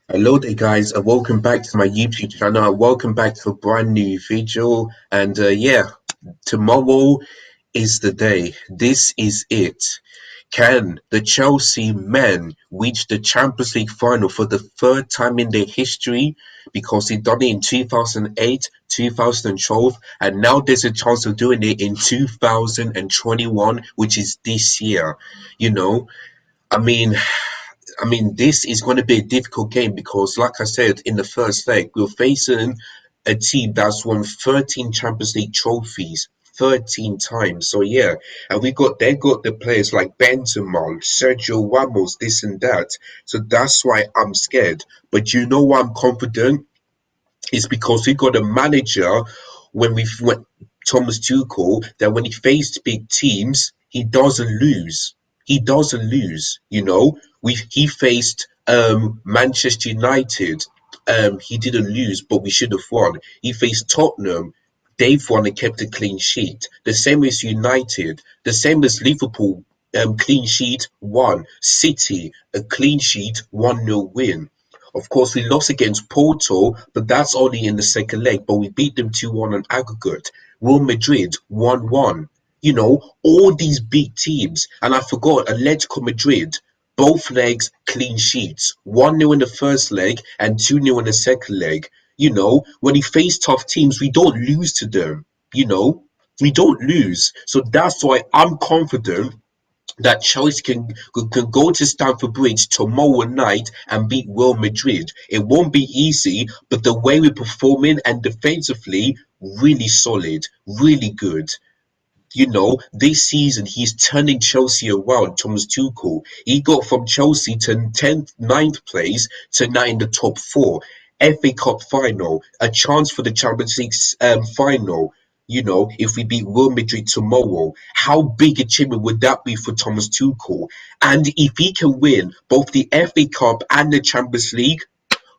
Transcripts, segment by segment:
Hello there, guys, and welcome back to my YouTube channel. And welcome back to a brand new video. And yeah, tomorrow is the day. This is it. Can the Chelsea men reach the Champions League final for the third time in their history? Because they done it in 2008, 2012, and now there's a chance of doing it in 2021, which is this year. You know, I mean, this is going to be a difficult game because, like I said in the first leg, we're facing a team that's won 13 Champions League trophies 13 times. So yeah, and they got the players like Benzema, Sergio Ramos, this and that. So that's why I'm scared. But you know why I'm confident? It's because we got a manager when we went Thomas Tuchel that when he faced big teams, he doesn't lose. He doesn't lose. He faced Manchester United. He didn't lose, but we should have won. He faced Tottenham. They've won and kept a clean sheet. The same as United. The same as Liverpool. Clean sheet, won. City, a clean sheet, 1-0 win. Of course, we lost against Porto, but that's only in the second leg. But we beat them 2-1 on aggregate. Real Madrid 1-1. All these big teams. And I forgot Atletico Madrid, both legs clean sheets. 1-0 in the first leg and 2-0 in the second leg. When we face tough teams, we don't lose to them. You know, we don't lose. So that's why I'm confident that Chelsea can go to Stamford Bridge tomorrow night and beat Real Madrid. It won't be easy, but the way we're performing and defensively, really solid, really good. This season he's turning Chelsea around, Thomas Tuchel. He got from Chelsea to 10th, ninth place to now in the top four. FA Cup final, a chance for the Champions League final. If we beat Real Madrid tomorrow, how big a achievement would that be for Thomas Tuchel? And if he can win both the FA Cup and the Champions League,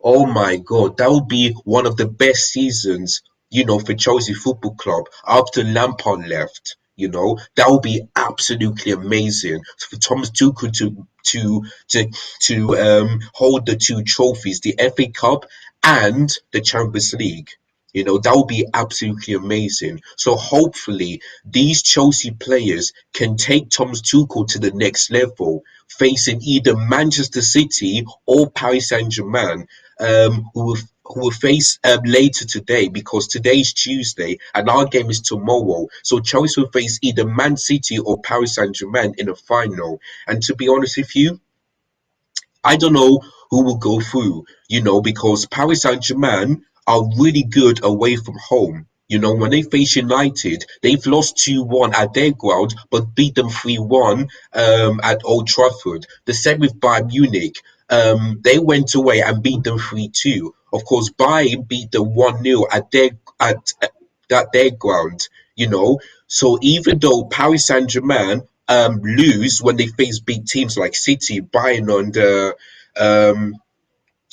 oh my God, that would be one of the best seasons, for Chelsea Football Club after Lampard left. That would be absolutely amazing for Thomas Tuchel to hold the two trophies, the FA Cup and the Champions League. That would be absolutely amazing. So hopefully these Chelsea players can take Thomas Tuchel to the next level, facing either Manchester City or Paris Saint-Germain, who will face later today because today is Tuesday and our game is tomorrow. So Chelsea will face either Man City or Paris Saint-Germain in a final. And to be honest with you, I don't know who will go through, because Paris Saint-Germain are really good away from home. When they face United, they've lost 2-1 at their ground, but beat them 3-1 at Old Trafford. The same with Bayern Munich. They went away and beat them 3-2. Of course, Bayern beat them 1-0 at their ground, So even though Paris Saint-Germain lose when they face big teams like City, Bayern, and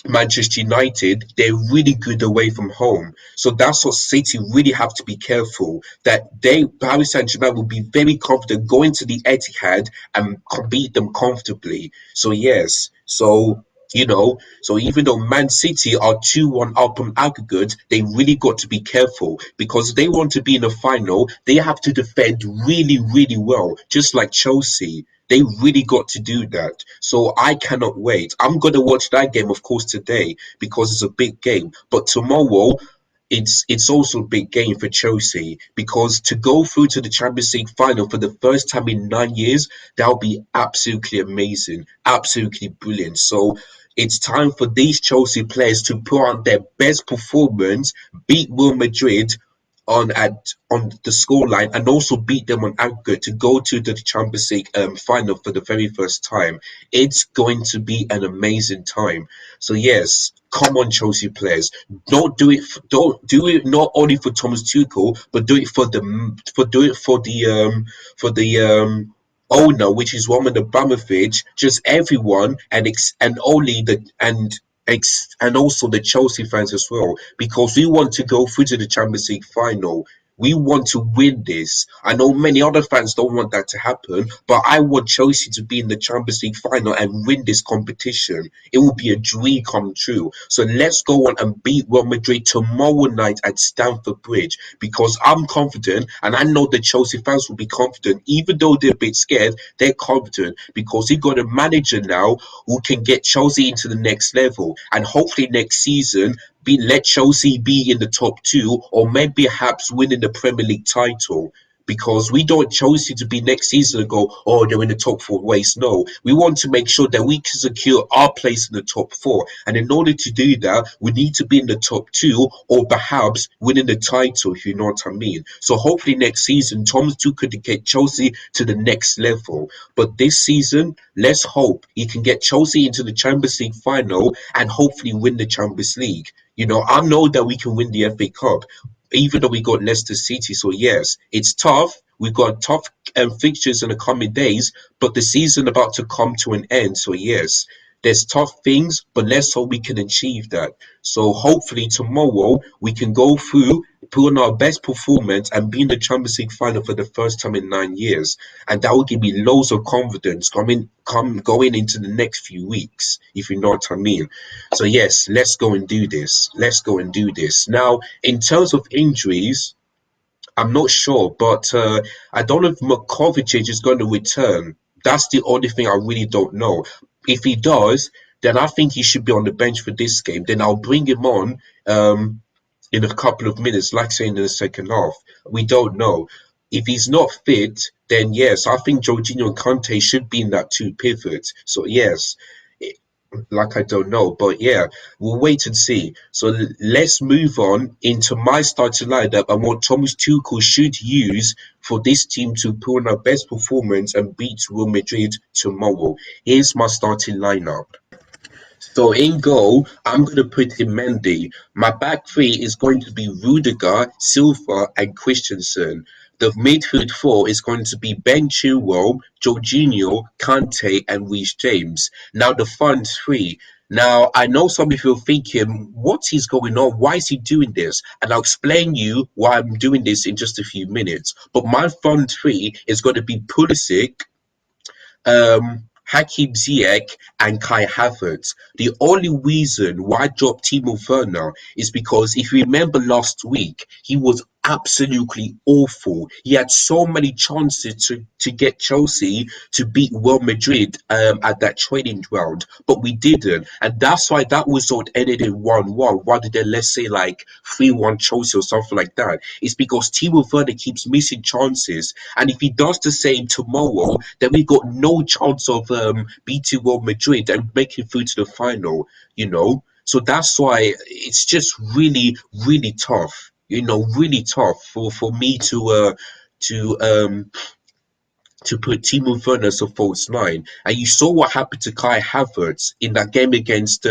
Manchester United, they're really good away from home. So that's what City really have to be careful that Paris Saint-Germain will be very confident going to the Etihad and beat them comfortably. So yes, so even though Man City are 2-1 up on aggregate, they really got to be careful because if they want to be in the final, they have to defend really, really well, just like Chelsea. They really got to do that. So I cannot wait. I'm going to watch that game, of course, today because it's a big game. But tomorrow, it's also a big game for Chelsea because to go through to the Champions League final for the first time in 9 years, that'll be absolutely amazing, absolutely brilliant. So it's time for these Chelsea players to put on their best performance, beat Real Madrid on the scoreline and also beat them on aggregate to go to the Champions League final for the very first time. It's going to be an amazing time. So yes, come on, Chelsea players, don't do it not only for Thomas Tuchel, but do it for the owner, which is Roman Abramovich, just everyone, and only the and also the Chelsea fans as well, because we want to go through to the Champions League final. We want to win this. I know many other fans don't want that to happen, but I want Chelsea to be in the Champions League final and win this competition. It will be a dream come true. So let's go on and beat Real Madrid tomorrow night at Stamford Bridge, because I'm confident, and I know the Chelsea fans will be confident, even though they're a bit scared. They're confident because he got a manager now who can get Chelsea into the next level, and hopefully next season let Chelsea be in the top two, or maybe perhaps winning the Premier League title. Because we don't want Chelsea to be next season and go, oh, they're in the top four race. No, we want to make sure that we can secure our place in the top four. And in order to do that, we need to be in the top two, or perhaps winning the title, if you know what I mean. So hopefully next season, Thomas Tuchel can get Chelsea to the next level. But this season, let's hope he can get Chelsea into the Champions League final and hopefully win the Champions League. I know that we can win the FA Cup, even though we got Leicester City. So yes, it's tough. We've got tough fixtures in the coming days, but the season about to come to an end. So yes, there's tough things, but let's hope we can achieve that. So hopefully tomorrow we can go through, put on our best performance, and be in the Champions League final for the first time in 9 years. And that will give me loads of confidence going into the next few weeks, if you know what I mean. So yes, let's go and do this. Let's go and do this. Now, in terms of injuries, I'm not sure, but I don't know if Kovacic is going to return. That's the only thing I really don't know. If he does, then I think he should be on the bench for this game. Then I'll bring him on in a couple of minutes, like saying in the second half. We don't know. If he's not fit, then yes, I think Jorginho and Kante should be in that two pivot. So yes, like I don't know, but yeah, we'll wait and see. So let's move on into my starting lineup and what Thomas Tuchel should use for this team to put on our best performance and beat Real Madrid tomorrow. Here's my starting lineup. So in goal, I'm going to put in Mendy. My back three is going to be Rudiger, Silva, and Christensen. The midfield four is going to be Ben Chilwell, Jorginho, Kante, and Reece James. Now the front three. Now I know some of you are thinking, what is going on? Why is he doing this? And I'll explain you why I'm doing this in just a few minutes. But my front three is going to be Pulisic, Hakim Ziyech and Kai Havertz. The only reason why I dropped Timo Werner is because if you remember last week, he was absolutely awful. He had so many chances to get Chelsea to beat Real Madrid at that training ground, but we didn't. And that's why that result ended in 1-1 rather than, let's say, like 3-1 Chelsea or something like that. It's because Timo Werner keeps missing chances. And if he does the same tomorrow, then we got no chance of beating Real Madrid and making through to the final. So that's why it's just really, really tough. Really tough for me to put Timo Werner as a false nine. And you saw what happened to Kai Havertz in that game against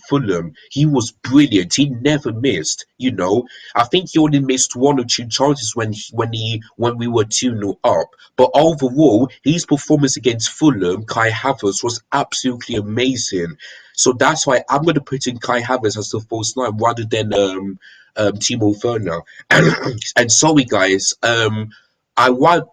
Fulham. He was brilliant. He never missed. I think he only missed one or two chances when we were 2-0 up. But overall, his performance against Fulham, Kai Havertz, was absolutely amazing. So that's why I'm going to put in Kai Havertz as the false nine rather than Timo Werner. And sorry, guys.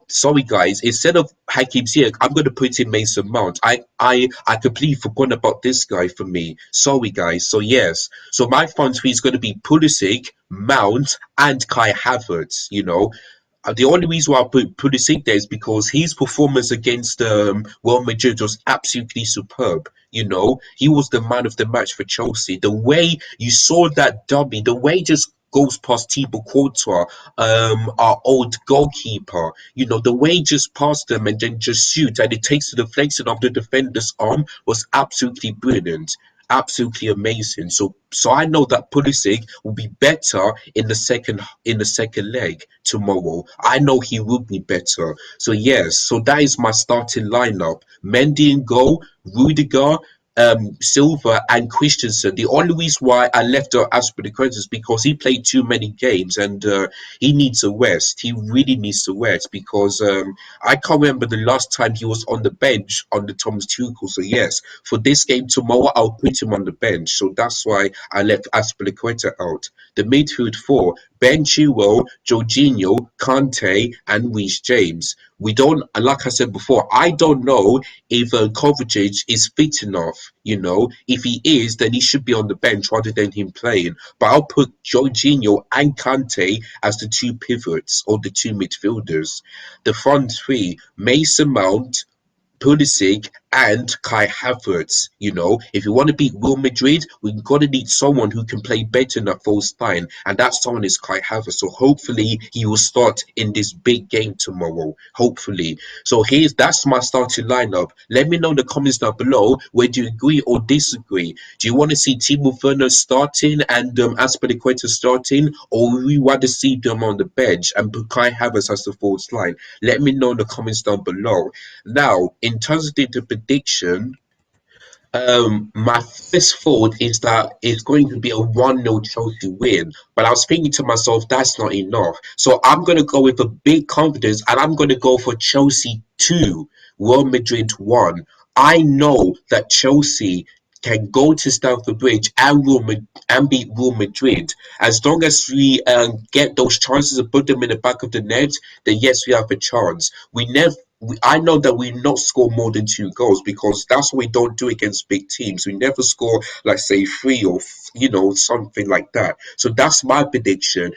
Sorry guys, instead of Hakim Ziyech, I'm going to put in Mason Mount. I completely forgot about this guy for me. Sorry guys. So yes, so my front three is going to be Pulisic, Mount, and Kai Havertz. The only reason why I put Pulisic there is because his performance against Real Madrid was absolutely superb. He was the man of the match for Chelsea. The way you saw that dummy, the way he just goes past Thibaut Courtois, our old goalkeeper. The way he just passed them and then just shoots, and it takes the deflection of the defender's arm was absolutely brilliant. Absolutely amazing. So I know that Pulisic will be better in the second leg tomorrow. I know he will be better. So yes, so that is my starting lineup. Mendy in goal, Rudiger, Silva and Christensen. The only reason why I left Aspilicueta is because he played too many games and he needs a rest. He really needs to rest because I can't remember the last time he was on the bench under Thomas Tuchel. So yes, for this game tomorrow, I'll put him on the bench. So that's why I left Aspilicueta out. The midfield four: Ben Chilwell, Jorginho, Kante, and Reece James. We don't, like I said before, I don't know if Kovacic is fit enough. If he is, then he should be on the bench rather than him playing. But I'll put Jorginho and Kante as the two pivots or the two midfielders. The front three: Mason Mount, Pulisic and Kai Havertz. If you want to beat Real Madrid, we've got to need someone who can play better in that false line, and that someone is Kai Havertz. So hopefully he will start in this big game tomorrow. Hopefully. So that's my starting lineup. Let me know in the comments down below where do you agree or disagree. Do you want to see Timo Werner starting and Aspilicueta starting, or we want to see them on the bench and put Kai Havertz as the false line? Let me know in the comments down below. Now, in terms of the prediction, my first thought is that it's going to be a 1-0 Chelsea win. But I was thinking to myself, that's not enough. So I'm going to go with a big confidence and I'm going to go for Chelsea 2, Real Madrid 1. I know that Chelsea can go to Stamford Bridge and beat Real Madrid. As long as we get those chances and put them in the back of the net, then yes, we have a chance. I know that we not score more than 2 goals because that's what we don't do against big teams. We never score, like say, 3 or something like that. So that's my prediction.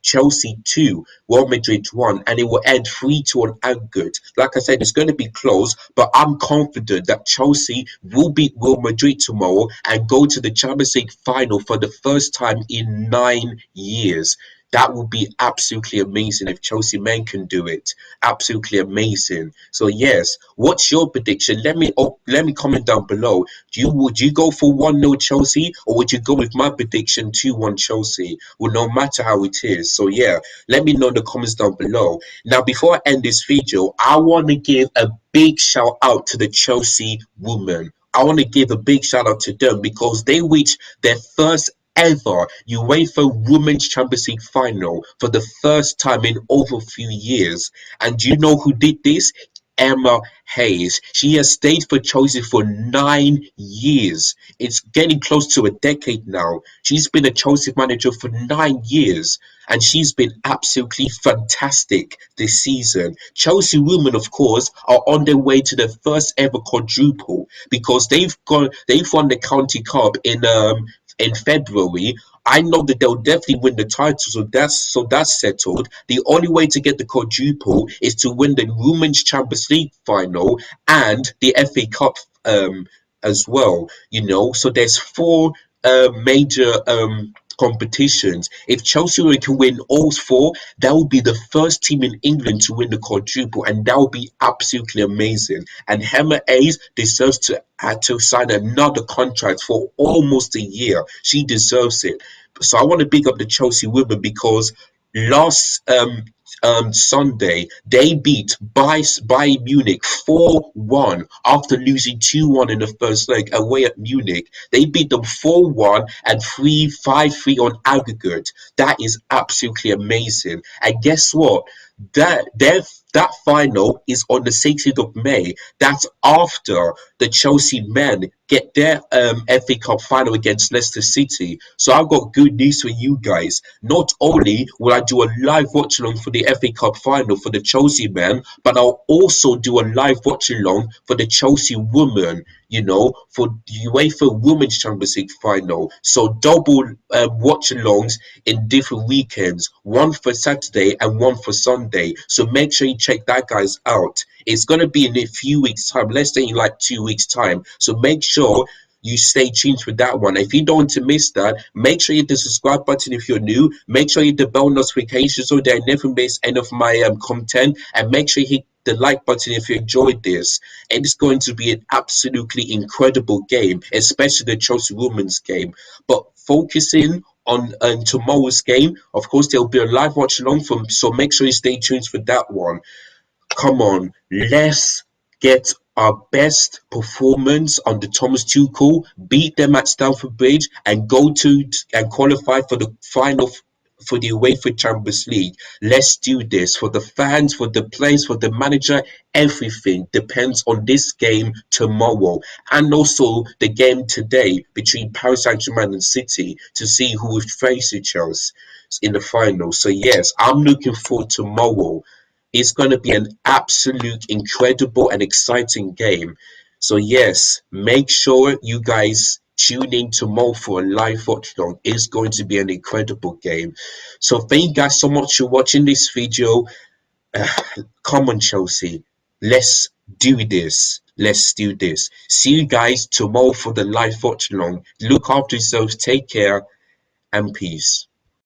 Chelsea 2, Real Madrid 1, and it will end 3-2 on aggregate. Like I said, it's going to be close, but I'm confident that Chelsea will beat Real Madrid tomorrow and go to the Champions League final for the first time in 9 years. That would be absolutely amazing if Chelsea men can do it. Absolutely amazing. So yes, what's your prediction? Let me comment down below. Would you go for 1-0 Chelsea, or would you go with my prediction 2-1 Chelsea? Well, no matter how it is. So yeah, let me know in the comments down below. Now, before I end this video, I want to give a big shout out to the Chelsea women. I want to give a big shout out to them because they reached their first ever UEFA Women's Champions League final for the first time in over a few years. And do you know who did this? Emma Hayes. She has stayed for Chelsea for 9 years. It's getting close to a decade now. She's been a Chelsea manager for 9 years, and she's been absolutely fantastic this season. Chelsea women, of course, are on their way to their first ever quadruple because they've won the County Cup in February. I know that they'll definitely win the title, so that's settled. The only way to get the quadruple is to win the Women's Champions League final and the FA Cup as well. So there's four major competitions. If Chelsea can win all four, that will be the first team in England to win the quadruple, and that will be absolutely amazing. And Emma Hayes deserves to sign another contract for almost a year. She deserves it. So I want to big up the Chelsea women because last Sunday they beat Bayern Munich 4-1 after losing 2-1 in the first leg away at Munich. They beat them 4-1 and 5-3 on aggregate. That is absolutely amazing. And guess what? That final is on the 16th of May. That's after the Chelsea men get their FA Cup final against Leicester City. So I've got good news for you guys. Not only will I do a live watch along for the FA Cup final for the Chelsea men, but I'll also do a live watch along for the Chelsea women, for the UEFA Women's Champions League final. So double watch alongs in different weekends, one for Saturday and one for Sunday. So make sure you check that guys out. It's going to be in a few weeks time, let's say in like 2 weeks time. So make sure you stay tuned for that one. If you don't want to miss that, make sure you hit the subscribe button if you're new. Make sure you hit the bell notification so that I never miss any of my content, and make sure you hit the like button if you enjoyed this. And it's going to be an absolutely incredible game, especially the Chelsea women's game. But focusing on tomorrow's game, of course there'll be a live watch along from, so make sure you stay tuned for that one. Come on, let's get our best performance under Thomas Tuchel, beat them at Stamford Bridge, and go to and qualify for the final for the UEFA Champions League. Let's do this for the fans, for the players, for the manager. Everything depends on this game tomorrow, and also the game today between Paris Saint-Germain and City to see who will face each other in the final. So yes, I'm looking forward to tomorrow. It's going to be an absolute incredible and exciting game. So yes, make sure you guys tune in tomorrow for a live watch along. It's going to be an incredible game. So thank you guys so much for watching this video. Uh, Come on, Chelsea. Let's do this. Let's do this. See you guys tomorrow for the live watch along. Look after yourselves. Take care and peace.